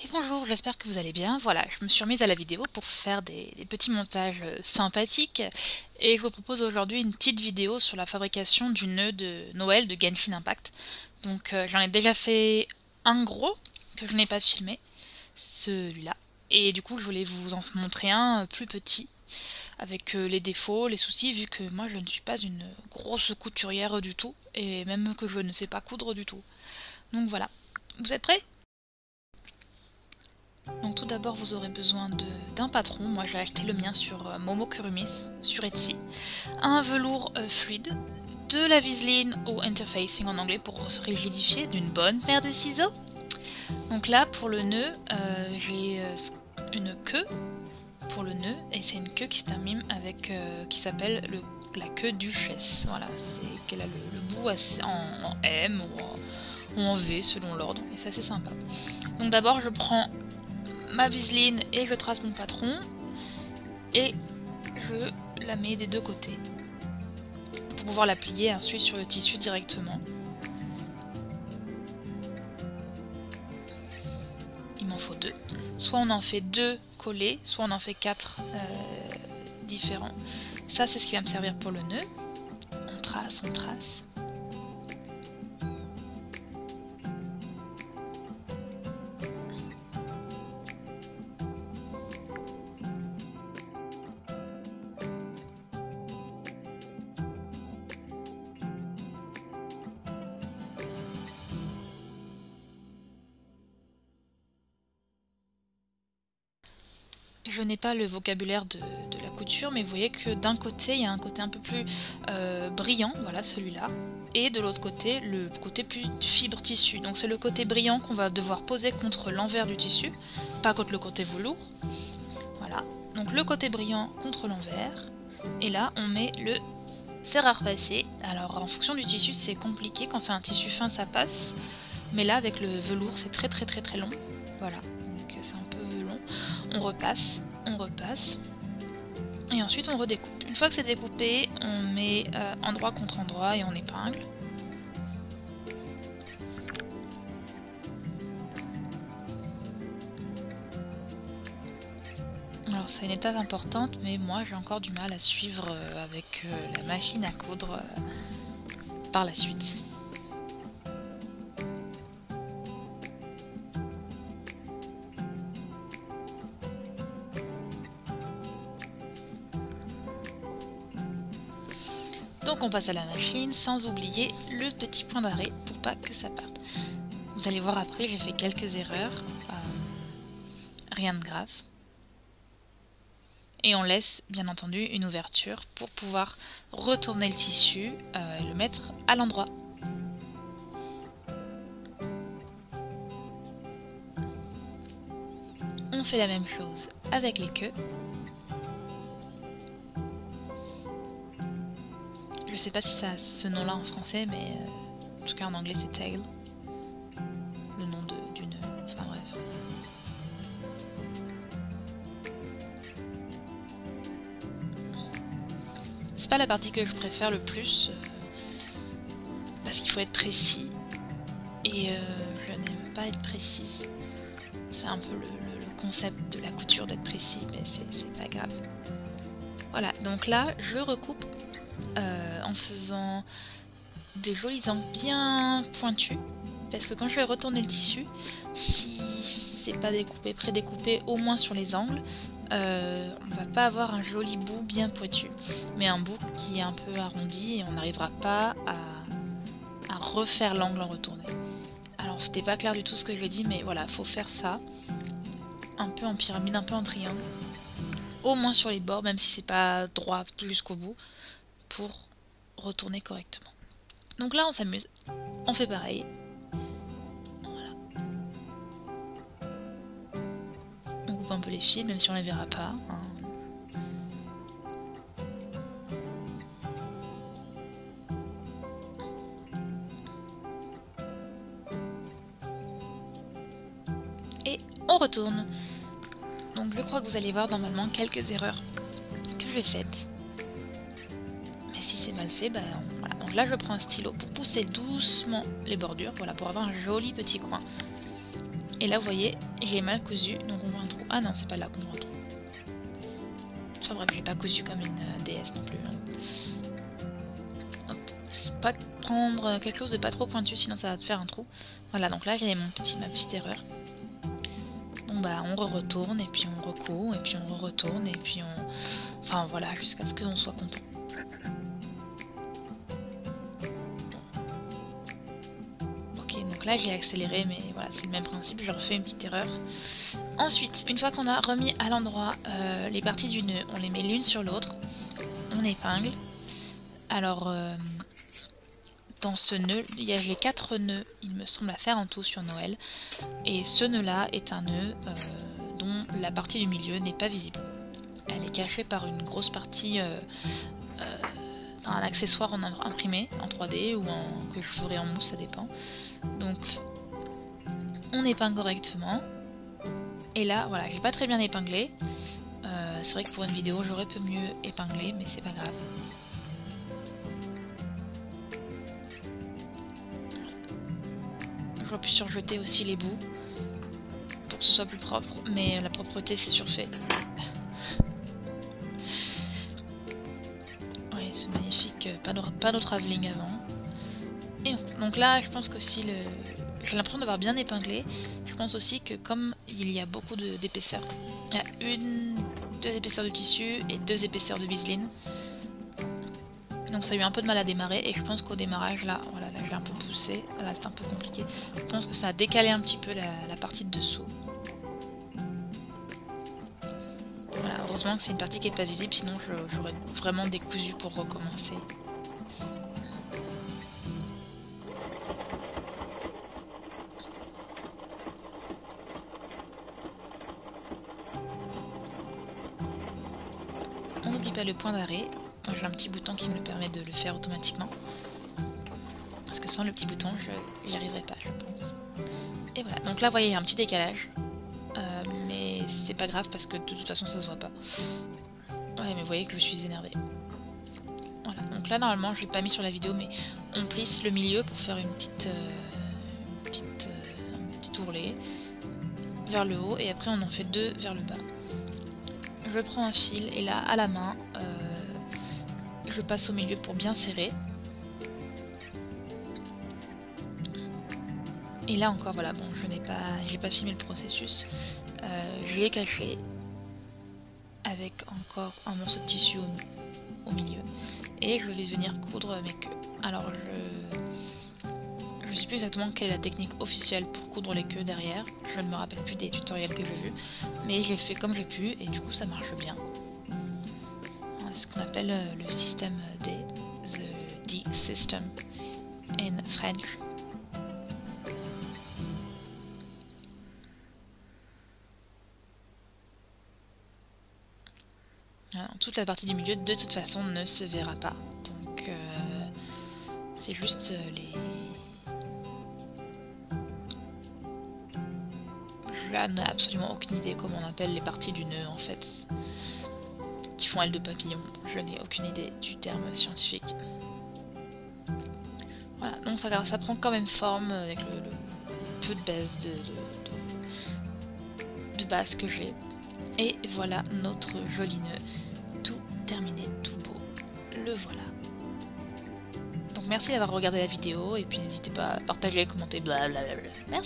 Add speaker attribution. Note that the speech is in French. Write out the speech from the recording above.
Speaker 1: Et bonjour, j'espère que vous allez bien. Voilà, je me suis remise à la vidéo pour faire des petits montages sympathiques et je vous propose aujourd'hui une petite vidéo sur la fabrication du nœud de Noël de Genshin Impact. Donc j'en ai déjà fait un gros que je n'ai pas filmé, celui-là. Et du coup je voulais vous en montrer un plus petit avec les défauts, les soucis, vu que moi je ne suis pas une grosse couturière du tout et même que je ne sais pas coudre du tout. Donc voilà, vous êtes prêts ? Donc tout d'abord vous aurez besoin d'un patron, moi j'ai acheté le mien sur Momokurumis, sur Etsy, un velours fluide, de la viseline ou interfacing en anglais pour se rigidifier, d'une bonne paire de ciseaux. Donc là pour le nœud, j'ai une queue pour le nœud et c'est une queue qui se termine avec, qui s'appelle la queue duchesse. Voilà, c'est qu'elle a le bout en M ou en V selon l'ordre et c'est assez sympa. Donc d'abord je prends ma viseline et je trace mon patron et je la mets des deux côtés pour pouvoir la plier ensuite sur le tissu directement. Il m'en faut deux. Soit on en fait deux collés, soit on en fait quatre différents. Ça c'est ce qui va me servir pour le nœud. On trace, on trace. Je n'ai pas le vocabulaire de la couture, mais vous voyez que d'un côté, il y a un côté un peu plus brillant, voilà celui-là, et de l'autre côté, le côté plus fibre tissu. Donc c'est le côté brillant qu'on va devoir poser contre l'envers du tissu, pas contre le côté velours. Voilà, donc le côté brillant contre l'envers, et là on met le fer à repasser. Alors en fonction du tissu, c'est compliqué, quand c'est un tissu fin ça passe, mais là avec le velours c'est très long, voilà, donc c'est un peu long. On repasse, et ensuite on redécoupe. Une fois que c'est découpé, on met endroit contre endroit et on épingle. Alors c'est une étape importante, mais moi j'ai encore du mal à suivre avec la machine à coudre par la suite. Donc on passe à la machine sans oublier le petit point d'arrêt pour pas que ça parte. Vous allez voir après, j'ai fait quelques erreurs, rien de grave. Et on laisse bien entendu une ouverture pour pouvoir retourner le tissu et le mettre à l'endroit. On fait la même chose avec les queues. Je sais pas si ça a ce nom-là en français, mais en tout cas en anglais c'est tail. Le nom du nœud, enfin bref. C'est pas la partie que je préfère le plus, parce qu'il faut être précis, et je n'aime pas être précise. C'est un peu le concept de la couture d'être précis, mais c'est pas grave. Voilà, donc là je recoupe en faisant des jolis angles bien pointus, parce que quand je vais retourner le tissu, si c'est pas découpé, prédécoupé, au moins sur les angles, on va pas avoir un joli bout bien pointu, mais un bout qui est un peu arrondi et on n'arrivera pas à refaire l'angle en retourné. Alors c'était pas clair du tout ce que je dis, mais voilà, faut faire ça, un peu en pyramide, un peu en triangle, au moins sur les bords, même si c'est pas droit jusqu'au bout, pour retourner correctement. Donc là on s'amuse, on fait pareil. Voilà. On coupe un peu les fils, même si on les verra pas. Hein. Et on retourne. Donc je crois que vous allez voir normalement quelques erreurs que j'ai faites. Mais si c'est mal fait, bah voilà. Donc là je prends un stylo pour pousser doucement les bordures, voilà, pour avoir un joli petit coin. Et là vous voyez, j'ai mal cousu, donc on voit un trou. Ah non, c'est pas là qu'on voit un trou. Enfin bref, j'ai pas cousu comme une déesse non plus. Hop, c'est pas prendre quelque chose de pas trop pointu, sinon ça va te faire un trou. Voilà, donc là j'ai ma petite erreur. Bon bah on retourne et puis on recoud et puis on retourne et puis on... Enfin voilà, jusqu'à ce qu'on soit content. Ok, donc là j'ai accéléré, mais voilà, c'est le même principe, je refais une petite erreur. Ensuite, une fois qu'on a remis à l'endroit les parties du nœud, on les met l'une sur l'autre, on épingle. Alors dans ce nœud, il y a les 4 nœuds, il me semble, à faire en tout sur Noël. Et ce nœud-là est un nœud dont la partie du milieu n'est pas visible. Elle est cachée par une grosse partie, un accessoire en imprimé, en 3D ou que je ferai en mousse, ça dépend. Donc on épingle correctement. Et là, voilà, j'ai pas très bien épinglé. C'est vrai que pour une vidéo, j'aurais pu mieux épingler, mais c'est pas grave. J'aurais pu surjeter aussi les bouts pour que ce soit plus propre, mais la propreté c'est surfait. Oui, ce magnifique panneau travelling avant. Et donc là, je pense que si j'ai l'impression d'avoir bien épinglé. Je pense aussi que comme il y a beaucoup d'épaisseur, il y a 2 épaisseurs de tissu et 2 épaisseurs de biseline. Donc ça a eu un peu de mal à démarrer et je pense qu'au démarrage là, voilà, là j'ai un peu poussé, là c'est un peu compliqué. Je pense que ça a décalé un petit peu la partie de dessous. Voilà, heureusement que c'est une partie qui n'est pas visible, sinon j'aurais vraiment décousu pour recommencer. On n'oublie pas le point d'arrêt. J'ai un petit bouton qui me permet de le faire automatiquement. Parce que sans le petit bouton, j'y arriverai pas, je pense. Et voilà, donc là, vous voyez, il y a un petit décalage. Mais c'est pas grave parce que de toute façon, ça se voit pas. Ouais, mais vous voyez que je suis énervée. Voilà, donc là, normalement, je l'ai pas mis sur la vidéo, mais on plisse le milieu pour faire un petit ourlet vers le haut. Et après, on en fait 2 vers le bas. Je prends un fil et là, à la main, je passe au milieu pour bien serrer. Et là encore, voilà, bon, j'ai pas filmé le processus. Je l'ai caché avec encore un morceau de tissu au milieu. Et je vais venir coudre mes queues. Alors, je sais plus exactement quelle est la technique officielle pour coudre les queues derrière. Je ne me rappelle plus des tutoriels que j'ai vus. Mais j'ai fait comme j'ai pu et du coup, ça marche bien. C'est ce qu'on appelle le système D, the D system in French. Alors, toute la partie du milieu de toute façon ne se verra pas. Donc c'est juste les... Je n'ai absolument aucune idée comment on appelle les parties du nœud en fait. Qui font ailes de papillon. Je n'ai aucune idée du terme scientifique. Voilà, donc ça prend quand même forme avec le peu de base de base que j'ai. Et voilà notre joli nœud, tout terminé, tout beau. Le voilà. Donc merci d'avoir regardé la vidéo et puis n'hésitez pas à partager, commenter, blablabla. Merci.